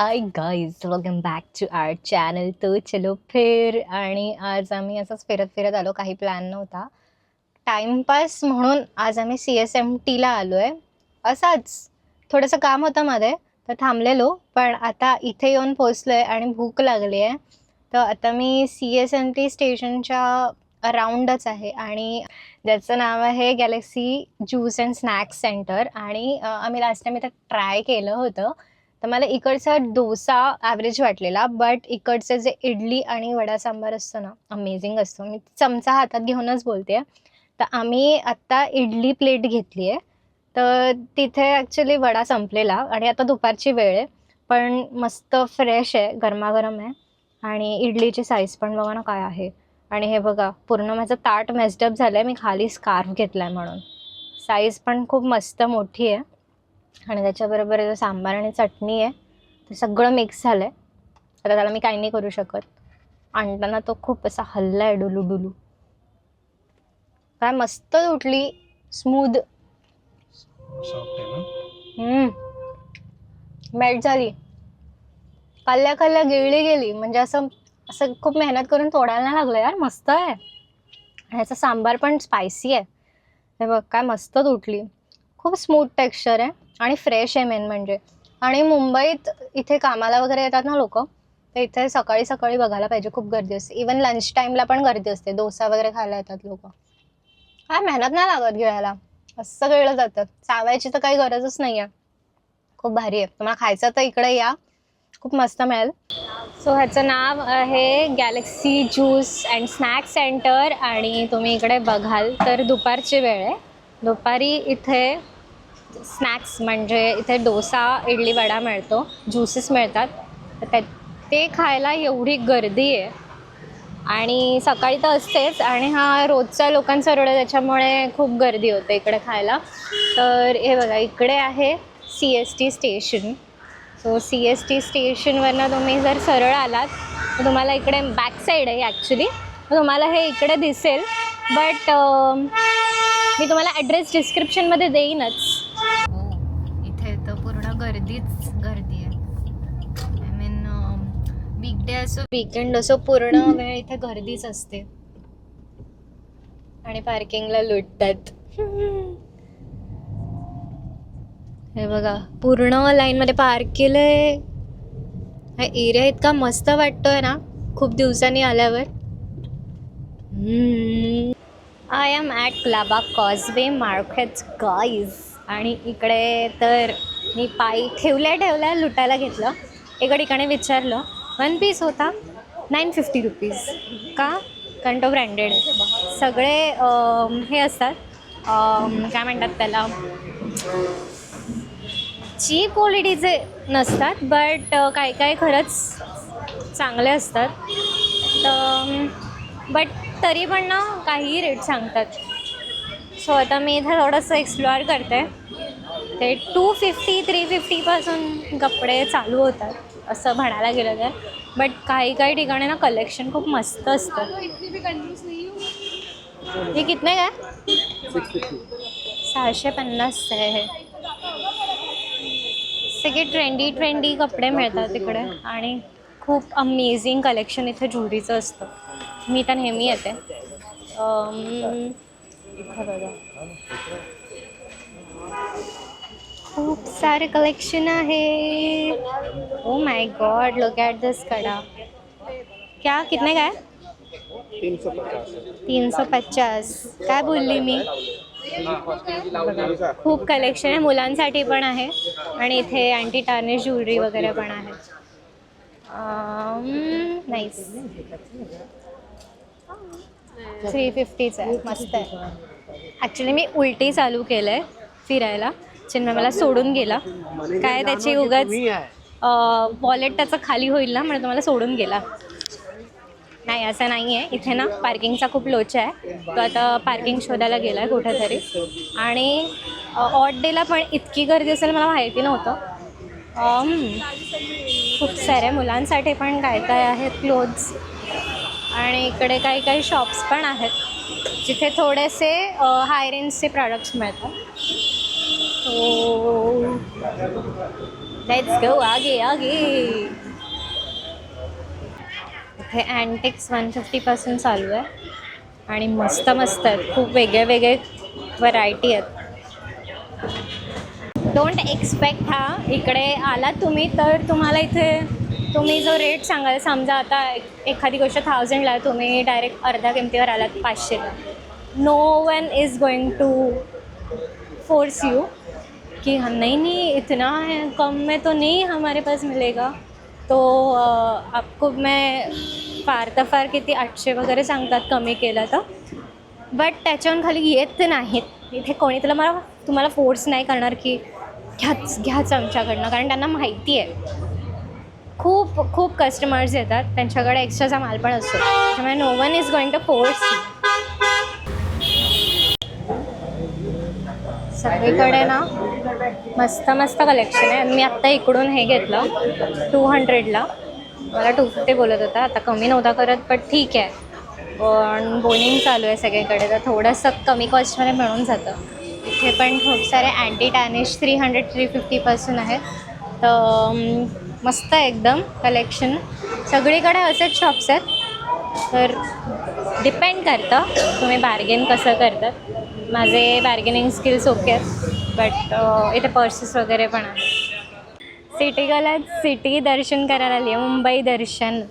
High guys, welcome back to our channel. तो चलो फिर. आणि आज आम्ही असंच फिरत फिरत आलो, काही प्लॅन नव्हता, टाईमपास म्हणून. आज आम्ही CSMTला आलो आहे. असंच थोडंसं काम होतं मध्ये, तर थांबलेलो, पण आता इथे येऊन पोचलो आहे आणि भूक लागली आहे. तर आता मी CSMT स्टेशनच्या अराउंडच आहे आणि ज्याचं नाव आहे Galaxy juice and snacks centre. आणि आम्ही लास्ट टाइम इथं ट्राय केलं होतं. तर मला इकडचा डोसा ॲव्हरेज वाटलेला, बट इकडचं जे इडली आणि वडा सांबार असतो ना, अमेझिंग असतो. मी चमचा हातात घेऊनच बोलते. तर आम्ही आत्ता इडली प्लेट घेतली आहे. तर तिथे ॲक्च्युली वडा संपलेला आणि आता दुपारची वेळ आहे, पण मस्त फ्रेश आहे, गरमागरम आहे. आणि इडलीची साईज पण बघा ना काय आहे. आणि हे बघा, पूर्ण माझं ताट मेस्डअप झालं आहे. मी खाली स्कार्फ घेतला आहे म्हणून. साईज पण खूप मस्त मोठी आहे. आणि त्याच्याबरोबर सांबार आणि चटणी आहे. ते सगळं मिक्स झालं आहे. आता त्याला मी काही नाही करू शकत. आणताना तो खूप असा हल्ला आहे, डुलू डुलू. काय मस्त उठली, स्मूथ, मेल्ट झाली, खाल्ल्या खाल्ल्या गिळली गेली. म्हणजे असं असं खूप मेहनत करून तोडायला नाही लागलं यार. मस्त आहे. ह्याचा सांबार पण स्पायसी आहे. हे बघ काय मस्त तुटली. खूप स्मूथ टेक्स्चर आहे आणि फ्रेश आहे मेन म्हणजे. आणि मुंबईत इथे कामाला वगैरे येतात ना लोक, तर इथे सकाळी सकाळी बघायला पाहिजे, खूप गर्दी असते. इवन लंच टाईमला पण गर्दी असते. डोसा वगैरे खायला येतात लोक. काय मेहनत नाही लागत गिळायला, असं गिळलं जातं. चावायची तर काही गरजच नाही आहे. खूप भारी आहे. तुम्हाला खायचं तर इकडे या, खूप मस्त मिळेल. सो ह्याचं नाव आहे Galaxy juice and snacks centre. आणि तुम्ही इकडे बघाल तर दुपारची वेळ आहे. दुपारी इथे स्नॅक्स म्हणजे इथे डोसा, इडली, वडा मिळतो, ज्युसेस मिळतात. तर ते खायला एवढी गर्दी आहे. आणि सकाळी तर असतेच, आणि हा रोजचा लोकांचा रोड आहे, त्याच्यामुळे खूप गर्दी होते इकडे खायला. तर हे बघा, इकडे आहे CST स्टेशन. सो CST स्टेशनवरनं तुम्ही जर सरळ आलात तर तुम्हाला इकडे बॅक साईड आहे ॲक्च्युली, तर तुम्हाला हे इकडे दिसेल. बट मी तुम्हाला ॲड्रेस डिस्क्रिप्शनमध्ये देईनच. इथे तर पूर्ण गर्दीच गर्दी आहे. आय मीन वीकडे असो वीकेंड असो, पूर्ण वेळ इथे गर्दीच असते. आणि पार्किंगला लुटतात. हे बघा, पूर्ण लाईनमध्ये पार्क केलंय. हा एरिया इतका मस्त वाटतोय ना खूप दिवसांनी आल्यावर. I am at Colaba causeway market guys. आणि इकडे तर मी पायी ठेवल्या लुटायला घेतलं. एका ठिकाणी विचारलं, 1 पीस होता 950 रुपीज. का? कारण तो ब्रँडेड आहे. सगळे हे असतात, काय म्हणतात त्याला, चीप क्वालिटीचे नसतात, बट काही काही खरंच चांगले असतात. तर बट तरी पण ना काहीही रेट सांगतात. सो आता मी इथं थोडंसं एक्सप्लोअर करते. ते 250-350पासून कपडे चालू होतात असं म्हणायला गेलं तर. बट काही काही ठिकाणी ना कलेक्शन खूप मस्त असतं. हे कितने काय? 650 आहे हे. सगळे ट्रेंडी कपडे मिळतात इकडे. आणि खूप अमेझिंग कलेक्शन इथे ज्वेलरीचं असतं. मी तर नेहमी येते. खूप सारे कलेक्शन आहे. Oh my God, look at this कडा. क्या कितने काय? 350. काय बोलली मी? खूप कलेक्शन आहे. मुलांसाठी पण आहे आणि इथे अँटी टार्निश ज्वेलरी वगैरे पण आहे. नाईस. 350च आहे, मस्त आहे. ॲक्च्युली मी उलटी चालू केलं आहे फिरायला. चिन्मय मला सोडून गेला. काय त्याची उगाच वॉलेट त्याचं खाली होईल ना, म्हणून तुम्हाला सोडून गेला. नाही, असं नाही आहे. इथे ना पार्किंगचा खूप लोचा आहे. तो आता पार्किंग शोधायला गेला आहे कुठेतरी. आणि ऑड डेला पण इतकी गर्दी असेल मला माहिती नव्हतं. खूप साऱ्या मुलांसाठी पण काय काय आहेत क्लोथ्स. आणि इकडे काही काही शॉप्स पण आहेत जिथे थोडेसे हाय रेंजचे प्रॉडक्ट्स मिळतात. लेट्स गो आगे आगे. इथे अँटिक्स 150 चालू आहे आणि मस्त मस्त आहेत, खूप वेगळे वेगळे व्हरायटी आहेत. डोंट एक्सपेक्ट इकडे आलात तुम्ही तर तुम्हाला इथे तुम्ही जो रेट सांगाल, समजा आता एखादी गोष्ट 1000ला तुम्ही डायरेक्ट अर्ध्या किमतीवर आलात 500ला. No one is going to force you कि नहीं नहीं इतना है, कम में तो नहीं हमारे पास मिलेगा. तो आपको मैं फार तर फार किती 800 वगैरे सांगतात कमी केलं तर, बट त्याच्याहून खाली येत नाहीत इथे कोणी. तुम्हाला फोर्स नाही करणार की घ्याच आमच्याकडनं, कारण त्यांना माहिती आहे खूप खूप कस्टमर्स येतात, त्यांच्याकडे एक्स्ट्राचा माल पण असतो, त्यामुळे no one is going to force. सगळीकडे ना मस्त मस्त कलेक्शन आहे. मी आत्ता इकडून हे घेतलं 200ला, मला 250 बोलत होता, आता कमी नव्हता करत, पण ठीक आहे. पण बोनिंग चालू आहे सगळीकडे, तर थोडंसं कमी कॉस्टमध्ये मिळून जातं. इथे पण खूप सारे अँटी टॅनिश 300-350 आहेत. तर मस्त आहे एकदम कलेक्शन. सगळीकडे असेच शॉप्स आहेत, तर डिपेंड करतं तुम्ही बार्गेन कसं करतात. माझे बार्गेनिंग स्किल्स ओके आहेत, बट इथे पर्सेस वगैरे पण आहेत. सिटी गर्ल सिटी दर्शन करायला आली आहे, मुंबई दर्शन.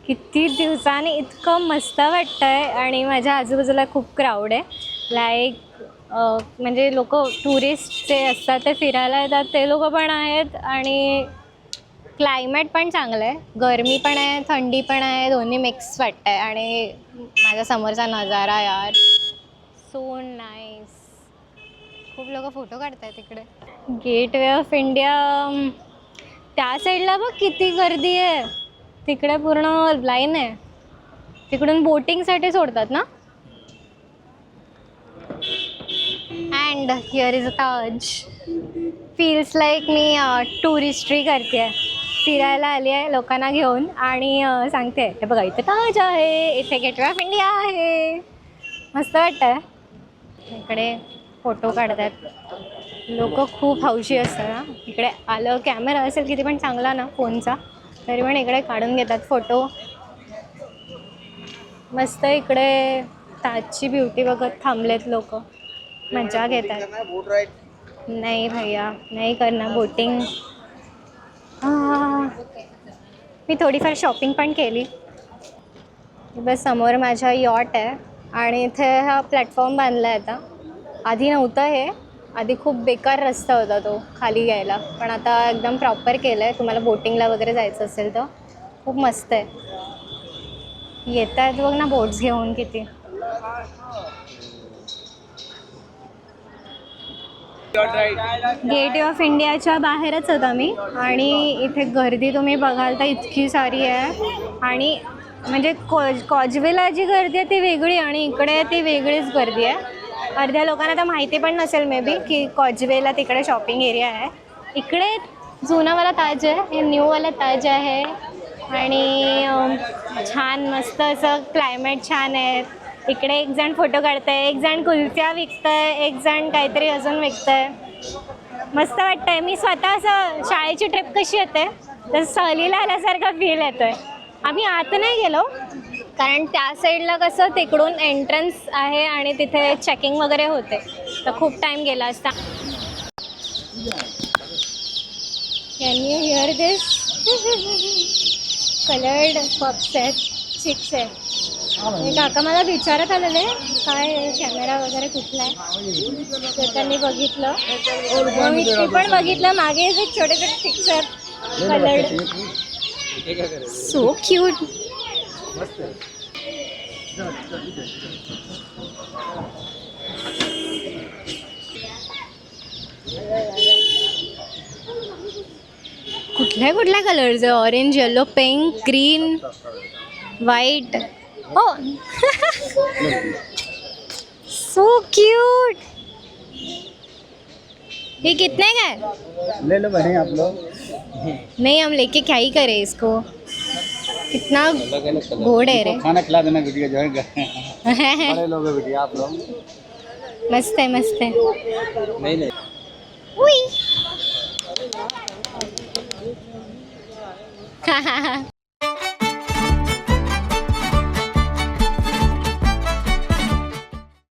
किती दिवसांनी इतकं मस्त वाटतं आहे आणि माझ्या आजूबाजूला खूप क्राऊड आहे. लाईक म्हणजे लोक टुरिस्ट जे असतात ते फिरायला येतात, ते लोक पण आहेत आणि क्लायमेट पण चांगलं आहे, गरमी पण आहे थंडी पण आहे, दोन्ही मिक्स वाटतं आहे. आणि माझ्या समोरचा नजारा यार सो नाईस. खूप लोक फोटो काढत आहेत तिकडे. गेटवे ऑफ इंडिया त्या साईडला बघ किती गर्दी आहे, तिकडे पूर्ण लाईन आहे. तिकडून बोटिंगसाठी सोडतात ना. And here is a Taj. Feels like मी टुरिस्ट्री करते आहे, फिरायला आली आहे लोकांना घेऊन आणि सांगते हे बघा इथे ताज आहे, इथे गेटवे ऑफ इंडिया आहे. मस्त वाटतं आहे. इकडे फोटो काढतात लोक, खूप हौशी असतात ना. इकडे आलं कॅमेरा असेल किती पण चांगला ना फोनचा, तरी पण इकडे काढून घेतात फोटो. मस्त इकडे ताजची ब्युटी बघत थांबलेत लोक, मजा घेतात. नाही भैया नाही करणार बोटिंग. मी थोडीफार शॉपिंग पण केली. बस समोर माझा यॉट आहे आणि इथे हा प्लॅटफॉर्म बांधला आहे आता. आधी नव्हतं हे, आधी खूप बेकार रस्ता होता तो खाली यायला, पण आता एकदम प्रॉपर केलं आहे. तुम्हाला बोटिंगला वगैरे जायचं असेल तर खूप मस्त आहे. येत आहेत बघ ना बोट्स घेऊन किती. गेट ऑफ इंडियाच्या बाहेरच होता मी आणि इथे गर्दी तुम्ही बघाल तर इतकी सारी आहे. आणि म्हणजे कॉजवेला जी गर्दी आहे ती वेगळी आणि इकडे ती वेगळीच गर्दी आहे. अर्ध्या लोकांना तर माहिती पण नसेल मे बी की कॉजवेला तिकडे शॉपिंग एरिया आहे. इकडे जुनावाला ताज आहे, हे न्यूवाला ताज आहे आणि छान मस्त असं क्लायमेट छान आहे. इकडे एक जण फोटो काढतंय, एक जण कुल्फ्या विकतंय, एक जण काहीतरी अजून विकतंय. मस्त वाटतंय. मी स्वतः असं शाळेची ट्रिप कशी येते तर सहलीला आल्यासारखा फील येतोय. आम्ही आत नाही गेलो कारण त्या साईडला कसं तिकडून एंट्रन्स आहे आणि तिथे चेकिंग वगैरे होते, तर खूप टाईम गेला असता. Can you here this? Coloured पप्स आहेत, चिक्स आहेत. काका मला विचारत आलेले काय कॅमेरा वगैरे कुठला आहे, तर त्यांनी बघितलं, मी ते पण बघितलं. मागे जे छोटे छोटे चिक्स आहेत कलर्ड, सो क्यूट. कुठल्या कलरचं? Orange, yellow, pink, green, white. हो सो क्यूट. ये कितने का है? ले लो बहन आप लोग. नहीं हम लेके क्या ही करें इसको, कितना गोड़ है रे. खाना खिला देना बिटिया जो है. बड़े लोग हैं बिटिया आप लोग. मस्त है मस्त है. नहीं उई आहे